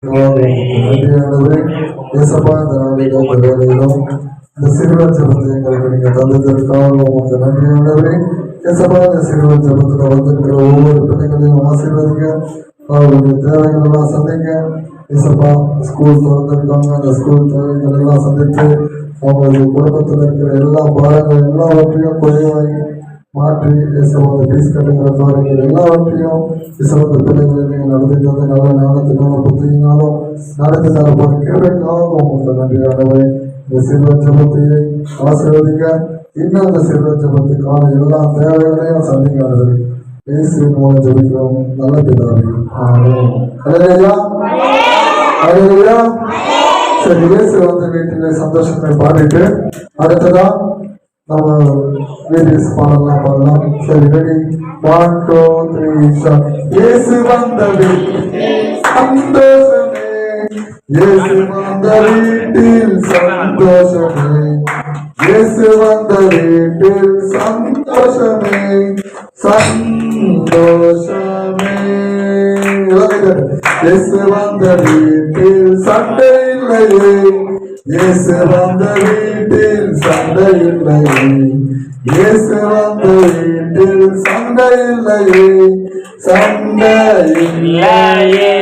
நன்றியானவரே ஏசப்பா, இந்த நாளிலும் இந்த வேலையிலும் இந்த சிறுவர் ஜபத்தை எங்களுக்கு நீங்க தந்ததற்காக உங்களுக்கு நன்றியானவரே ஏசப்பா. இந்த சிறுவர் ஜபத்துல வந்திருக்கிற ஒவ்வொரு பிள்ளைகளையும் ஆசீர்வதிங்க, அவர்களுடைய தேவைகள் எல்லாம் சந்திங்க ஏசப்பா. ஸ்கூல் திறந்திருக்காங்க, அந்த ஸ்கூல் தேவைகள் எல்லாம் சந்தித்து அவங்களுடைய குடும்பத்தில் இருக்கிற எல்லா பாரங்கள் எல்லாவற்றையும் குறைவாகி மாற்றி இயேசுவோட பீஸ் கட்டுங்கிற காரியங்கள் எல்லாவற்றையும் இயேசுவோட பிள்ளைகளை நீங்கள் நடத்தி தந்த நல்ல ஞானத்தினாலும் புத்தியினாலும் நடத்தி தரப்போற கிருபைக்காக உங்களுக்கு நன்றியானவை. இந்த சிறுவர் ஜபத்தையை ஆசீர்வதிங்க, இன்னும் அந்த சிறுவர் ஜபத்துக்கான எல்லா தேவைகளையும் சந்திக்காதது இயேசுவின் மூலம் ஜபிக்கிறோம் நல்ல பிதாவே, ஆமென். ஹல்லேலூயா, ஹல்லேலூயா. சரி, இயேசு வந்து வீட்டிலே சந்தோஷத்தை பாடிட்டு அடுத்ததா நம்ம வேரியஸ் பாடலாம் பாடலாம். சரி, ரெடி, 1 2 3 ஸ்டார்ட். இயேசு வந்த வீட்டில் சந்தோஷமே, இயேசு வந்த வீட்டில் சந்தோஷமே, இயேசு வந்த வீட்டில் சந்தோஷமே, சந்தோஷமே. இயேசு வந்த வீட்டில் சண்டை இல்லையே, இயேசு வந்த வீட்டில் சண்டை இல்லையே, இயேசு வந்த வீட்டில் சண்டை இல்லையே, சண்டை இல்லையே,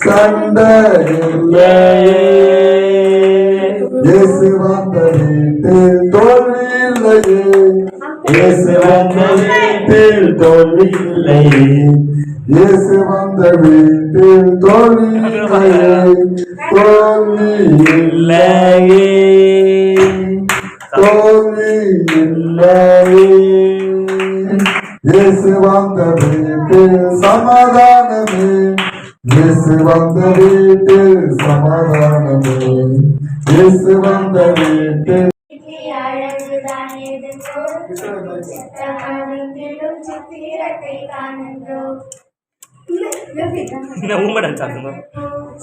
சண்டை இல்லையே. இயேசு வந்த வீட்டில் தோல்வி இல்லையே, இயேசு வந்த வீட்டில் தோல்வி இல்லையே, இயேசு வந்த வீட்டில் தோல்வி இல்லையே, தோல்வி இல்லையே, தோல்வி இல்லையே. இயேசு வந்த வீட்டில் சமாதானமே, இயேசு வந்த வீட்டில் சமாதானமே, இயேசு வந்த வீட்டில் அழகுதான் எதுங்கோ, சித்திரத்தை காணுங்கோ,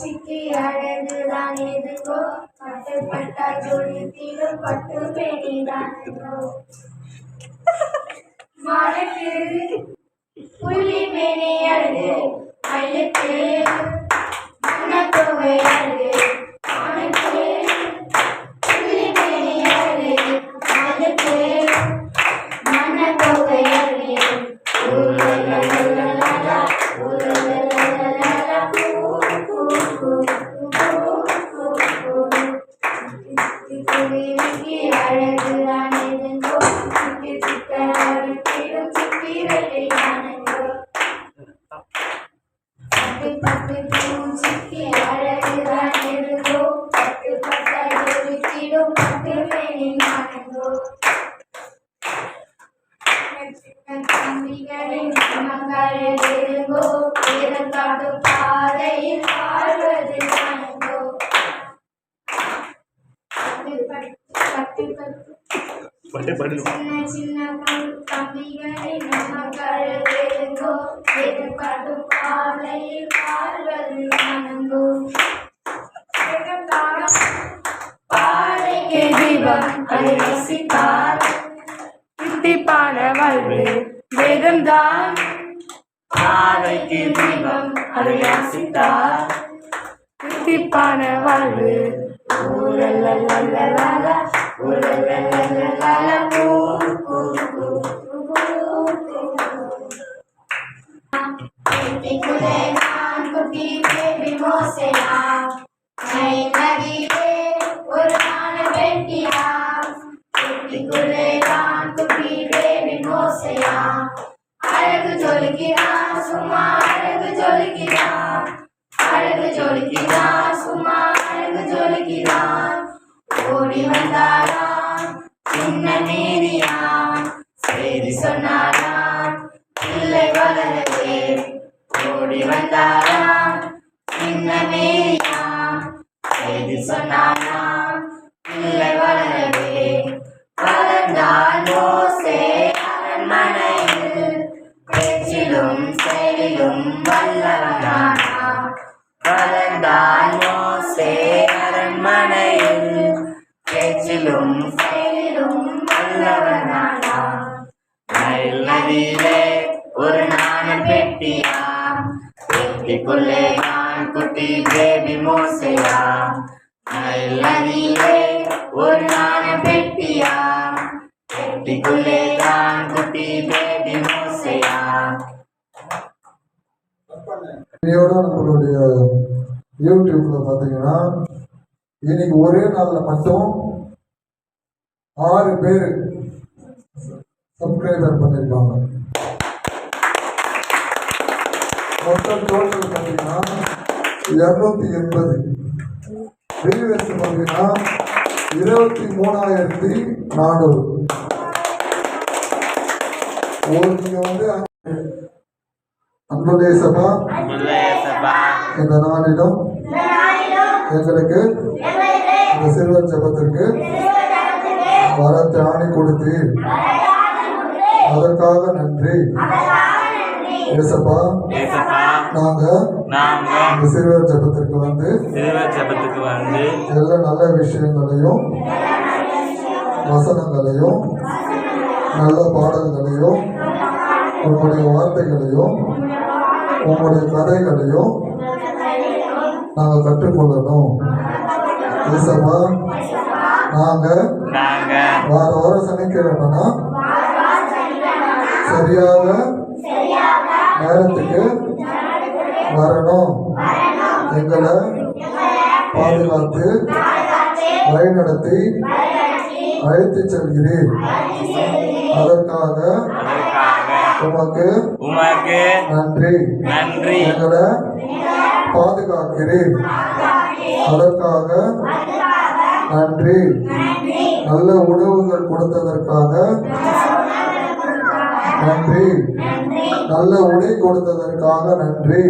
சிக்கி அழகுதான் எதுங்கோ, பட்டுப்பட்டா ஜொலித்திடும் பட்டு பெணிதானுங்கோ, மானுக்கு புள்ளி மேனி அழகு, மயிலுக்கு மன்னத்தொகை அழகு, மானுக்கு புள்ளி மேனி அழகு, மயிலுக்கு மன்னத்தொகை அழகு. சின்ன தம்பிகளை நமக்கோ, எதிர்பார்க்கும் பாதையில் வாழ்வது நானங்கோ, பாதைக்கு தீபம் அதை ரசித்தார், தித்திப்பான வாழ்வு வேதம்தான், பாதைக்கு தீபம் அதை ரசித்தார், தித்திப்பான வாழ்வு. அழகு ஜொலிக்கிறான் சும்மா, அழகு ஜொலிக்கிறான், அழகு ஜொலிக்கிறான் சும்மா, அழகு ஜொலிக்கிறான். ஓடி வந்தாராம் சின்ன மேரியாம், செய்தி சொன்னாராம் பிள்ளை வளரவே. ஓடி வந்தாராம் சின்ன மேரியாம், செய்தி சொன்னாராம் பிள்ளை வளரவே. வளர்ந்தால் மோசே அரண்மனையில், பேச்சிலும் செயலிலும் வல்லவனானான். வளர்ந்தால் மோசே அரண்மனையில், பேச்சிலும் செயலிலும் வல்லவனானான். நைல் நதியிலே ஒரு நாணல் பெட்டியாம், பெட்டிக்குள்ளே குட்டி பேபி மோசையா நல்லதிலே ஒரு நாண பெட்டியா பெட்டிக்குள்ளே தான் குட்டி பேபி மோசையா. இதோட நம்மளுடைய யூடியூப்ல பாத்தீங்கன்னா இன்னைக்கு ஒரே நாள்ல மட்டும் 6 பேர் சப்ஸ்கிரைபர் பண்ணிருக்காங்க. மொத்தம் டோட்டல் பார்த்தீங்கன்னா 280. வியூவர்ஸ் பார்த்தீங்கன்னா 23,400. நீங்க வந்து அன்புடைய சபா இந்த நாளிலும் எங்களுக்கு இந்த சிறுவர் ஜபத்திற்கு வரத்தை ஆணை கொடுத்தீர், அதற்காக நன்றி ஏசப்பா. நாங்க இந்த சிறுவர் ஜபத்திற்கு வந்து எல்லா நல்ல விஷயங்களையும் வசனங்களையும் நல்ல பாடல்களையும் உங்களுடைய வார்த்தைகளையும் உங்களுடைய கதைகளையும் நாங்கள் கற்றுக்கொள்ளணும் ஏசப்பா. நாங்க வார சனிக்கிழமைனா சரியாக நேரத்துக்கு வரணும். எங்களை பாதுகாத்து வழிநடத்தி அழைத்து செல்கிறீர், அதற்காக உமக்கு நன்றி. எங்களை பாதுகாக்கிறீர், அதற்காக நன்றி. நல்ல உணவுகள் கொடுத்ததற்காக நன்றி. நல்ல உடை கொடுத்ததற்காக நன்றி.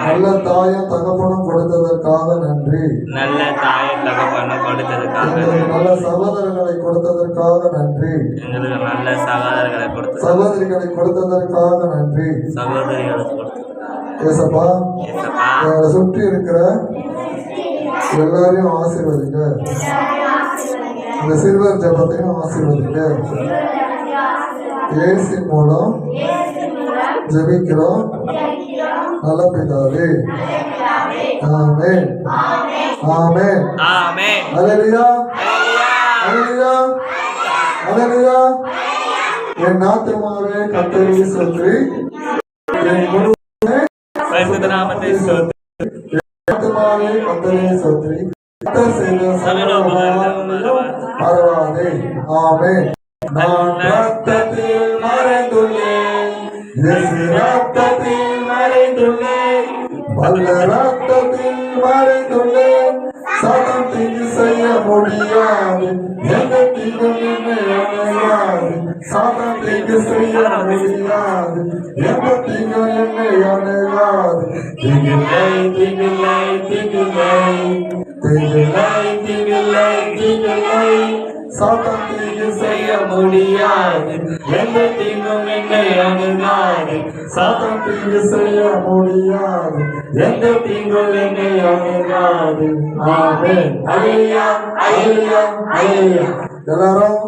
நல்ல தாயும் தகப்பனும் கொடுத்ததற்காக நன்றி. நல்ல சகோதரர்களை கொடுத்ததற்காக நன்றி. சகோதரிகளை கொடுத்ததற்காக நன்றி. ஏசப்பா, எங்களை சுற்றி இருக்கிற எல்லாரையும் ஆசீர்வதிங்க. இந்த சிறுவர் ஜபத்தையும் ஆசீர்வதிங்க. இயேசு மூலம் ஜெபிக்கிறோம் நல்ல பிதாவே. ஆமென் ஆமென் ஆமென். ஹல்லேலூயா ஹல்லேலூயா ஹல்லேலூயா. என் ஆத்துமாவே கர்த்தரை ஸ்தோத்திரி, என் முழுவதுமே பரிசுத்த நாமத்தை ஸ்தோத்திரி. என் ஆத்துமாவே கர்த்தரை ஸ்தோத்திரி, கர்த்தர் செய்த சகல உபகாரங்களையும் மறவாதே. ஆமென். நான் ரத்தத்தில் மறைந்துள்ளேன், இயேசு ரத்தத்தில் மறைந்துள்ளேன், வல்ல ரத்தத்தில் மறைந்துள்ளேன். சாத்தான் தீங்கு செய்ய முடியாது, எந்த தீங்கும் என்னை அணுகாது. சாத்தான் தீங்கு செய்ய முடியாது, எந்த தீங்கும் என்னை அணுகாது. தீங்கில்லை தீங்கில்லை தீங்கில்லை தீங்கில்லை தீங்கில்லை தீங்கில்லை. சாத்தான் தீங்கு செய்ய முடியாது, எந்த தீங்கும் என்னை அணுகாது. சாத்தான் தீங்கு செய்ய முடியாது, எந்த தீங்கும் என்னை அணுகாது. ஆமென். ஹல்லேலூயா ஹல்லேலூயா ஹல்லேலூயா. எல்லாரும்